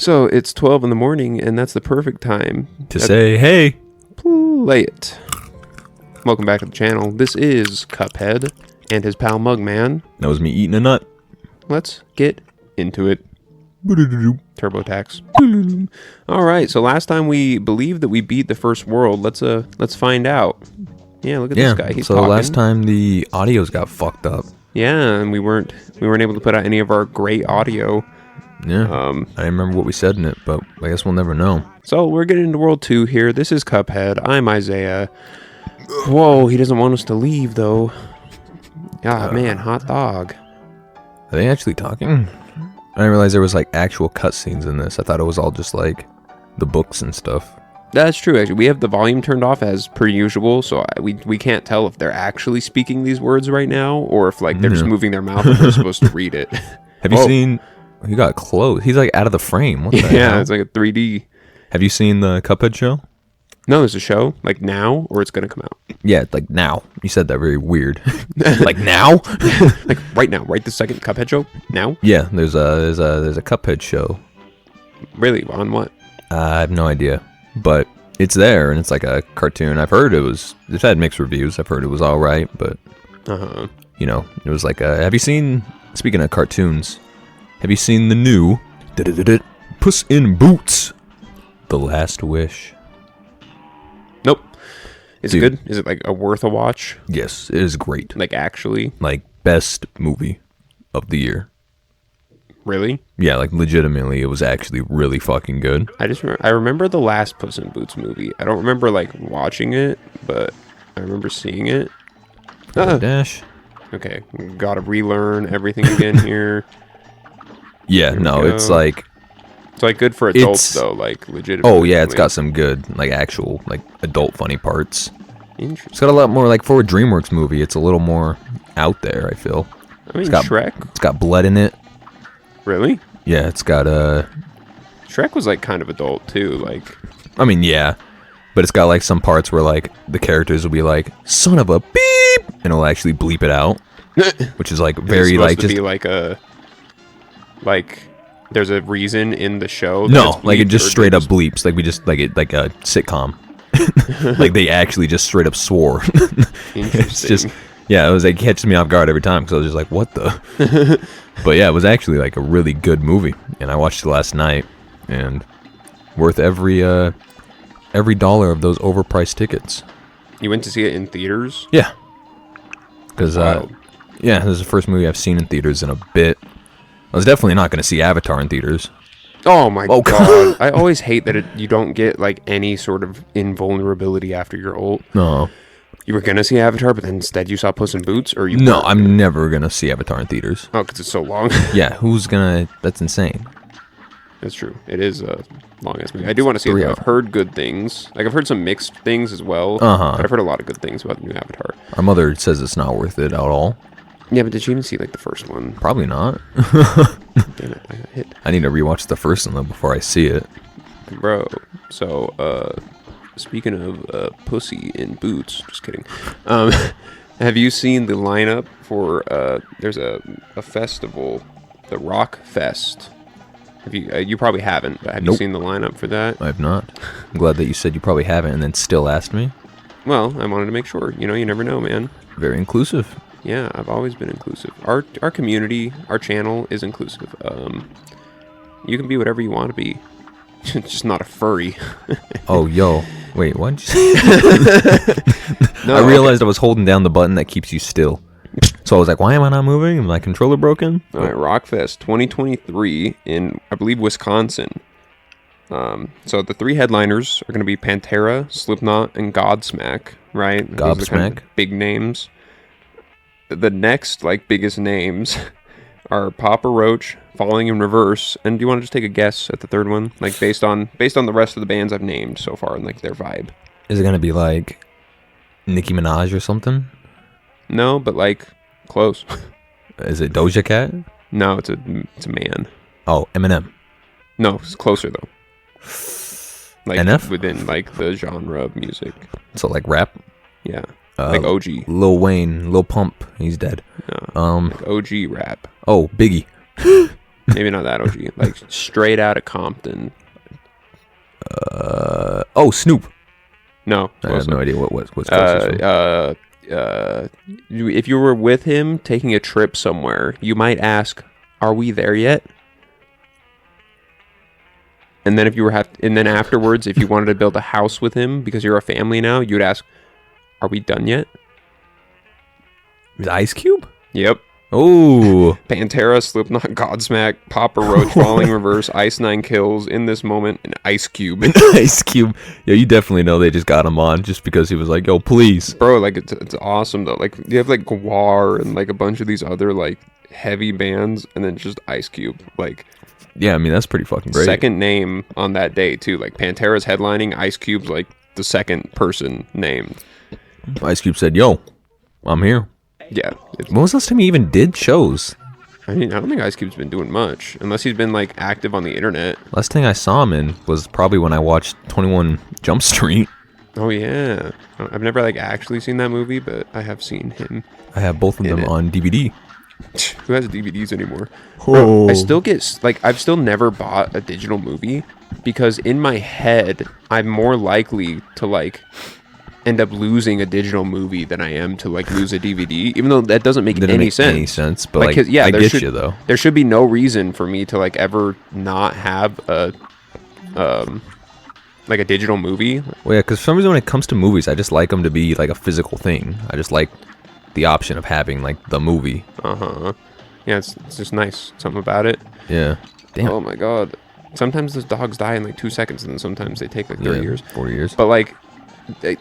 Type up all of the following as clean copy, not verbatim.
So it's 12 in the morning, and that's the perfect time to say, hey, play it. Welcome back to the channel. This is Cuphead and his pal Mugman. That was me eating a nut. Let's get into it. TurboTax. All right. So last time we believed that we beat the first world. Let's find out. Yeah, look at this guy. He's talking. Last time the audios got fucked up. Yeah, and we weren't able to put out any of our great audio. Yeah. I don't remember what we said in it, but I guess we'll never know. So we're getting into World 2 here. This is Cuphead. I'm Isaiah. Whoa, he doesn't want us to leave, though. Ah, man, hot dog. Are they actually talking? I didn't realize there was, like, actual cutscenes in this. I thought it was all just, like, the books and stuff. That's true, actually. We have the volume turned off as per usual, so we can't tell if they're actually speaking these words right now, or if, like, they're just moving their mouth and we're supposed to read it. Have you seen... He got close. He's, like, out of the frame. What the hell? It's like a 3D. Have you seen the Cuphead show? No, there's a show, like now, or it's going to come out? Yeah, like now. You said that very weird. Like now? Like right now, right this second, Cuphead show? Now? Yeah, there's a Cuphead show. Really? On what? I have no idea. But it's there, and it's like a cartoon. I've heard it's had mixed reviews. I've heard it was all right, but, you know, it was like have you seen, speaking of cartoons, have you seen the new Puss in Boots, The Last Wish? Nope. Is it good? Is it like worth a watch? Yes, it is great. Like actually? Like best movie of the year. Really? Yeah, like legitimately, it was actually really fucking good. I remember the last Puss in Boots movie. I don't remember like watching it, but I remember seeing it. Dash. Okay, gotta relearn everything again here. Yeah, no, it's like good for adults though, like legitimately. Oh yeah, it's got some good like actual like adult funny parts. Interesting. It's got a lot more like for a DreamWorks movie. It's a little more out there. I feel. I mean, Shrek. It's got blood in it. Really? Yeah, it's got Shrek was like kind of adult too, like. I mean, yeah, but it's got like some parts where like the characters will be like "son of a beep" and it'll actually bleep it out, which is like very like just be like a like. There's a reason in the show. No, like it just straight up bleeps. Like we just like it like a sitcom. Like they actually just straight up swore. It's just it was like catches me off guard every time because I was just like, what the? But yeah, it was actually like a really good movie, and I watched it last night, and worth every dollar of those overpriced tickets. You went to see it in theaters? Yeah, because yeah, this is the first movie I've seen in theaters in a bit. I was definitely not going to see Avatar in theaters. Oh my god! I always hate that you don't get like any sort of invulnerability after you're old. No. You were going to see Avatar, but then instead you saw Puss in Boots, or you? No, I'm never going to see Avatar in theaters. Oh, because it's so long. Yeah, who's gonna? That's insane. That's true. It is a long ass movie. I do want to see it. I've heard good things. Like I've heard some mixed things as well. But I've heard a lot of good things about the new Avatar. Our mother says it's not worth it at all. Yeah, but did she even see like the first one? Probably not. Damn it, I got hit. I need to rewatch the first one though before I see it. Bro, so speaking of pussy in boots, just kidding. Have you seen the lineup for there's a festival, the Rock Fest. Have you probably haven't, but have you seen the lineup for that? I have not. I'm glad that you said you probably haven't and then still asked me. Well, I wanted to make sure. You know, you never know, man. Very inclusive. Yeah, I've always been inclusive. Our community, our channel is inclusive. You can be whatever you want to be, just not a furry. Oh, yo, wait, what? No, I realized I was holding down the button that keeps you still. So I was like, why am I not moving? Is my controller broken? All right, Rockfest 2023 in, I believe, Wisconsin. So the three headliners are going to be Pantera, Slipknot, and Godsmack, right? Godsmack. Kind of big names. The next, like, biggest names are Papa Roach, Falling in Reverse, and do you want to just take a guess at the third one? Like, based on the rest of the bands I've named so far and, like, their vibe. Is it going to be, like, Nicki Minaj or something? No, but, like, close. Is it Doja Cat? No, it's a man. Oh, Eminem. No, it's closer, though. Like, NF? Within, like, the genre of music. So, like, rap? Yeah. Like OG. Lil Wayne, Lil Pump, he's dead. Like OG rap. Oh, Biggie. Maybe not that OG. Like straight out of Compton. Oh, Snoop. No, I have no idea what's closest. If you were with him taking a trip somewhere, you might ask, "Are we there yet?" And then and then afterwards, if you wanted to build a house with him because you're a family now, you'd ask, "Are we done yet?" Is Ice Cube? Yep. Oh. Pantera, Slipknot, Godsmack, Papa Roach, Falling Reverse, Ice Nine Kills, In This Moment, and Ice Cube. Ice Cube. Yeah, you definitely know they just got him on just because he was like, yo, please. Bro, like, it's awesome, though. Like, you have, like, Gwar and, like, a bunch of these other, like, heavy bands, and then just Ice Cube. Like, yeah, I mean, that's pretty fucking great. Second name on that day, too. Like, Pantera's headlining, Ice Cube's, like, the second person named. Ice Cube said, yo, I'm here. Yeah. When was the last time he even did shows? I mean, I don't think Ice Cube's been doing much, unless he's been, like, active on the internet. Last thing I saw him in was probably when I watched 21 Jump Street. Oh, yeah. I've never, like, actually seen that movie, but I have seen him. I have both of them on DVD. Who has DVDs anymore? Oh. Bro, I still get, like, I've still never bought a digital movie, because in my head, I'm more likely to, like, end up losing a digital movie than I am to like lose a DVD, even though that doesn't make any sense. But like, yeah, I get you though. There should be no reason for me to like ever not have a like a digital movie. Well, yeah, because for some reason when it comes to movies, I just like them to be like a physical thing. I just like the option of having like the movie. Yeah, it's just nice. Something about it. Yeah. Damn. Oh my god. Sometimes the dogs die in like 2 seconds, and then sometimes they take like 30 years, 40 years. But like. I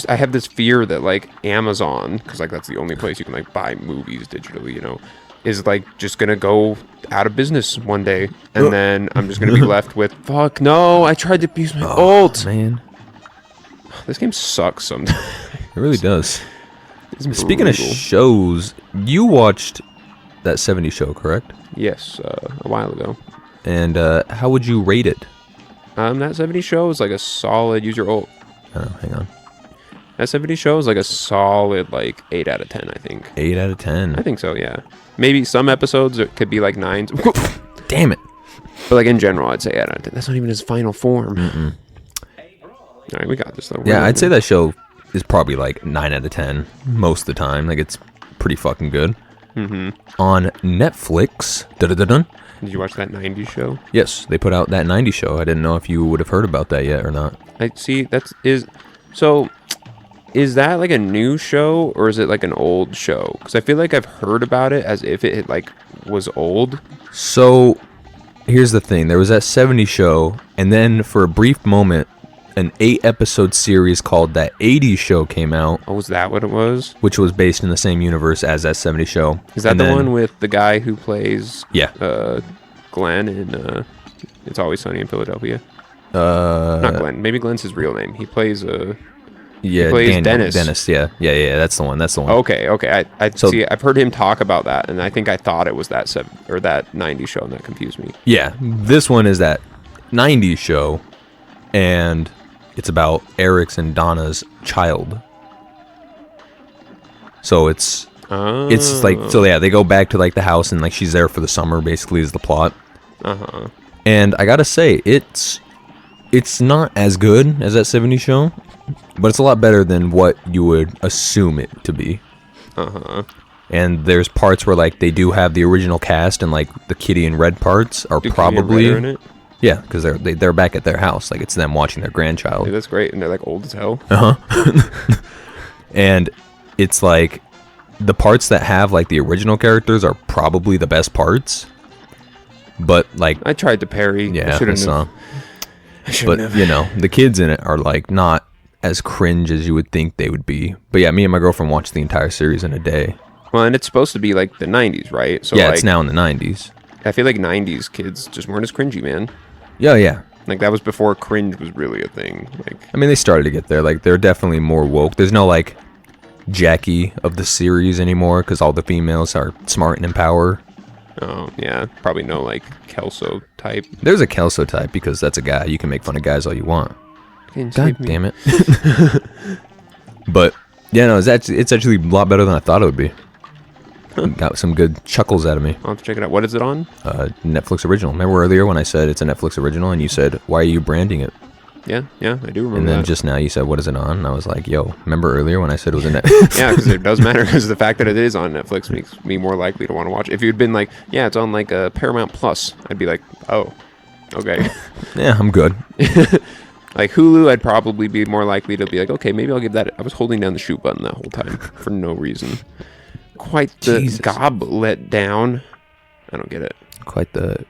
have this fear that like Amazon, because like that's the only place you can like buy movies digitally, you know, is like just gonna go out of business one day, and then I'm just gonna be left with fuck no, I tried to use my ult. Man, this game sucks sometimes. It really does. Speaking brutal. of shows, you watched that 70s show, correct? Yes, a while ago. And how would you rate it? That 70s show is like a solid. Use your ult. Oh, hang on. That 70s show is like a solid like 8 out of 10, I think. 8 out of 10. I think so, yeah. Maybe some episodes it could be like 9s. Damn it. But like in general, I'd say 8 out of 10. That's not even his final form. All right, we got this though. Yeah, I'd say that show is probably like 9 out of 10 most of the time. Like it's pretty fucking good. On Netflix. Dun-dun-dun-dun. Did you watch that 90s show? Yes, they put out that 90s show. I didn't know if you would have heard about that yet or not. I see. Is that like a new show or is it like an old show? Because I feel like I've heard about it as if it like was old. So here's the thing: there was that 70s show, and then for a brief moment, an 8-episode series called That 80s Show came out. Oh, was that what it was? Which was based in the same universe as that 70s show. Is that the one with the guy who plays Glenn in It's Always Sunny in Philadelphia? Not Glenn. Maybe Glenn's his real name. He plays he plays Dennis. Dennis, yeah, that's the one. Okay. I see. I've heard him talk about that, and I think I thought it was that 90s show, and that confused me. Yeah, this one is that 90s show, and it's about Eric's and Donna's child. So it's like, so yeah, they go back to like the house, and like she's there for the summer. Basically, is the plot. And I gotta say, it's not as good as that 70s show, but it's a lot better than what you would assume it to be. And there's parts where like they do have the original cast, and like the Kitty and Red parts are probably in it? Yeah, because they're back at their house, like it's them watching their grandchild. Dude, that's great, and they're like old as hell. And it's like the parts that have like the original characters are probably the best parts. But like I tried to parry. Yeah, I saw. But you know, the kids in it are like not as cringe as you would think they would be. But yeah, me and my girlfriend watched the entire series in a day. Well, and it's supposed to be like the 90s, right? So yeah, like, it's now in the 90s. I feel like 90s kids just weren't as cringy, man. Yeah. Like that was before cringe was really a thing. Like I mean, they started to get there. Like they're definitely more woke. There's no like Jackie of the series anymore because all the females are smart and in power. Oh, yeah. Probably no, like, Kelso type. There's a Kelso type because that's a guy. You can make fun of guys all you want. God damn it. But, yeah, no, it's actually a lot better than I thought it would be. Got some good chuckles out of me. I'll have to check it out. What is it on? Netflix original. Remember earlier when I said it's a Netflix original, and you said, "Why are you branding it?" Yeah, I do remember And then that. just now you said, "What is it on?" And I was like, "Yo, remember earlier when I said it was a Netflix?" Yeah, because it does matter, because the fact that it is on Netflix makes me more likely to want to watch it. If you'd been like, yeah, it's on like Paramount Plus, I'd be like, oh, okay. Yeah, I'm good. Like Hulu, I'd probably be more likely to be like, okay, maybe I'll give that. I was holding down the shoot button that whole time for no reason. Quite the Jesus. goblet down. I don't get it. Quite the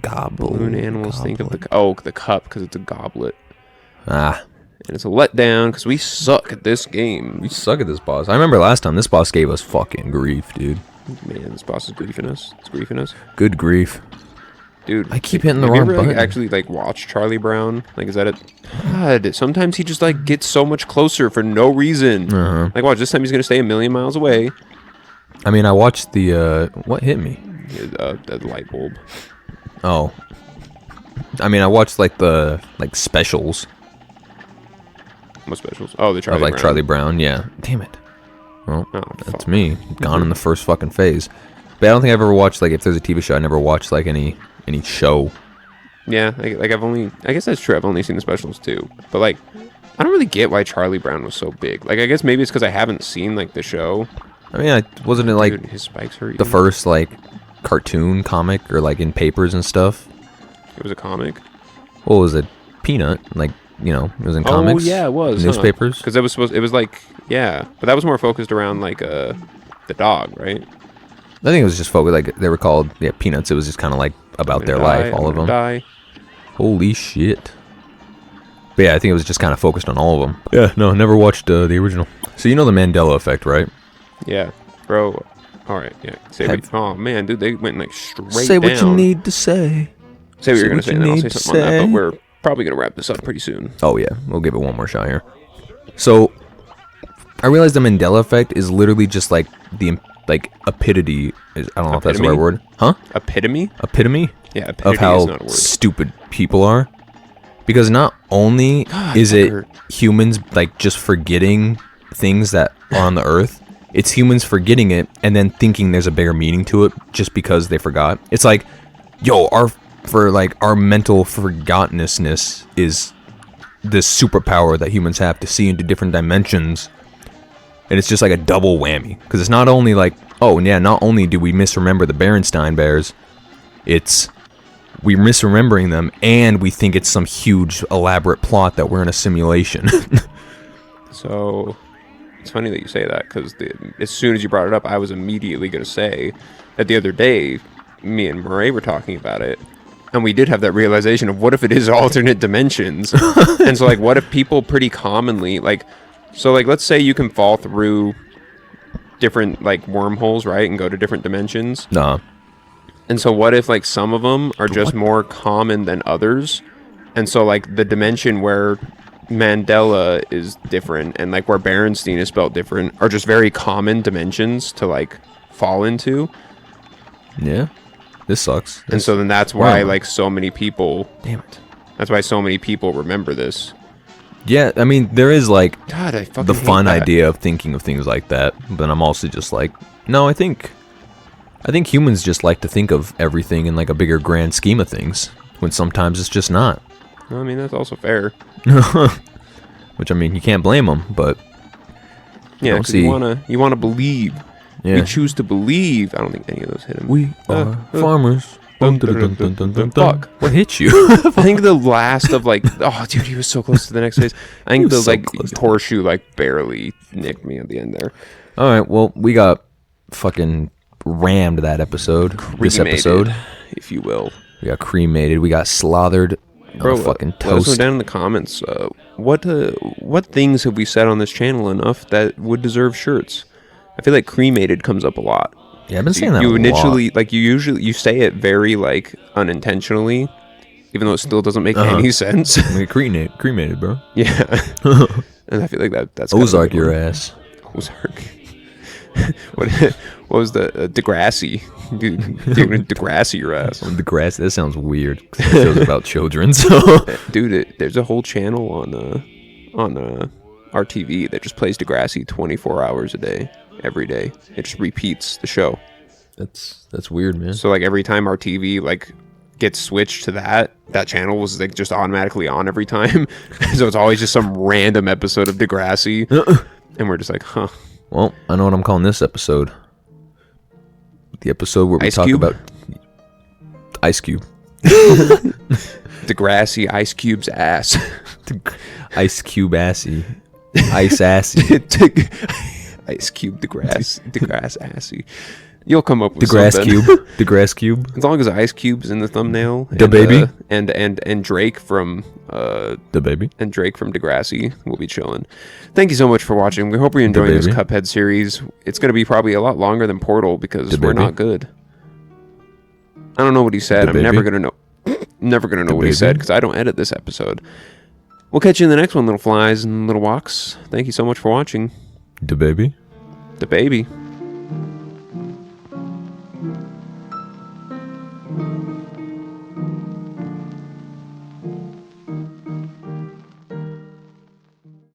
gobble. Balloon animals think of the the cup because it's a goblet, Ah, and it's a letdown because we suck at this game. we suck at this boss. I remember last time this boss gave us fucking grief, dude. Man, this boss is griefing us. It's griefing us, Good grief. dude. I keep hitting the have wrong you ever, like, button. actually like watch Charlie Brown? Like, is that it? God, sometimes he just like gets so much closer for no reason. Uh-huh. Like, watch, this time he's gonna stay a million miles away. I mean, I watched the, what hit me? The light bulb. Oh. I mean, I watched, like, the, like, specials What specials? Oh, the Charlie of, like, Brown. Charlie Brown. Yeah. Damn it. Well, Oh, that's fuck. me. Gone in the first fucking phase. But I don't think I've ever watched, like, if there's a TV show, I never watched, like, any show. Yeah, like I've only. I guess that's true. I've only seen the specials too. But like, I don't really get why Charlie Brown was so big. Like, I guess maybe it's because I haven't seen like the show. I mean, wasn't it, like, Dude, his spikes hurt. the you. first, like, cartoon comic or, like, in papers and stuff? It was a comic. What was it? Peanut? Like, you know, it was in comics? Oh yeah, it was Newspapers? Because it was supposed. It was like but that was more focused around like the dog, right? I think it was just focused, like, they were called, Peanuts. It was just kind of, like, about I'm their gonna die, life, all I'm of gonna them. Die. Holy shit. But yeah, I think it was just kind of focused on all of them. Yeah, no, never watched the original. So you know the Mandela effect, right? Yeah, bro. All right, yeah. Have- Oh man, dude, they went like straight Say what you down. need to say. Say what say you're gonna what say, you and then I'll need say to something on that. say. But we're probably gonna wrap this up pretty soon. Oh yeah, we'll give it one more shot here. So, I realized the Mandela effect is literally just like the epitome. I don't know if that's the right Epitome? word. Huh? Epitome? Epitome Yeah, epitome of how is not a word. stupid people are. Because not only God, is that it hurt. humans like just forgetting things that are on the earth, it's humans forgetting it and then thinking there's a bigger meaning to it just because they forgot. It's like, yo, our mental forgottenness is this superpower that humans have to see into different dimensions. And it's just like a double whammy. Because it's not only like, oh yeah, not only do we misremember the Berenstain Bears, it's we're misremembering them and we think it's some huge elaborate plot that we're in a simulation. So it's funny that you say that, because as soon as you brought it up, I was immediately going to say that the other day, me and Murray were talking about it, and we did have that realization of what if it is alternate dimensions? And so, like, what if people pretty commonly, like, so, like, let's say you can fall through different, like, wormholes, right, and go to different dimensions. Nah. And so what if, like, some of them are just more common than others? And so, like, the dimension where Mandela is different and, like, where Berenstein is spelled different are just very common dimensions to, like, fall into. Yeah. This sucks. And so then that's why, Wow. like, so many people... Damn it. That's why so many people remember this. Yeah, I mean, there is like God, I fucking the hate fun that. idea of thinking of things like that, but I'm also just like, no, I think humans just like to think of everything in like a bigger grand scheme of things, when sometimes it's just not. I mean, that's also fair. Which, I mean, you can't blame them, but Yeah, don't 'cause see- you wanna believe. yeah. We choose to believe. I don't think any of those hit him. We are farmers. Dun, dun, dun, dun, dun, dun. Fuck. What hit you? I think the last of, like, oh, dude, he was so close to the next phase. I think was the, so like, close to horseshoe, like, barely nicked me at the end there. All right, well, we got fucking rammed that episode. This Cremated, episode, if you will. we got cremated. We got slathered. Bro, Fucking let us know toast. down in the comments, what things have we said on this channel enough that would deserve shirts? I feel like cremated comes up a lot. Yeah, I've been saying that You a initially, lot. like, you say it very, like, unintentionally, even though it still doesn't make any sense. I mean, cremated, bro. Yeah. And I feel like that's kind of Ozark a good your one. ass. Ozark. what was the Degrassi? Dude, you're gonna Degrassi your ass. The grass. That sounds weird. 'Cause the show's about children. So Dude, there's a whole channel on RTV that just plays Degrassi 24 hours a day, every day. It just repeats the show. That's weird, man. So like every time our TV like gets switched to that channel was like just automatically on every time. So it's always just some random episode of Degrassi, and we're just like, huh. Well, I know what I'm calling this episode. The episode where we Ice talk Cube? about Ice Cube. Degrassi Ice Cube's ass. Ice Cube assy. Ice assy. Ice Cube Degrass assy. You'll come up with The grass something. cube. The grass cube. As long as Ice Cube's in the thumbnail. The baby. And Drake from The baby. and Drake from Degrassi will be chilling. Thank you so much for watching. We hope you're enjoying this baby. Cuphead series. It's going to be probably a lot longer than Portal because The we're baby. not good. I don't know what he said. The I'm never baby. going to know. Never going to know The what he baby. said because I don't edit this episode. We'll catch you in the next one, little flies and little walks. Thank you so much for watching. The baby. The baby.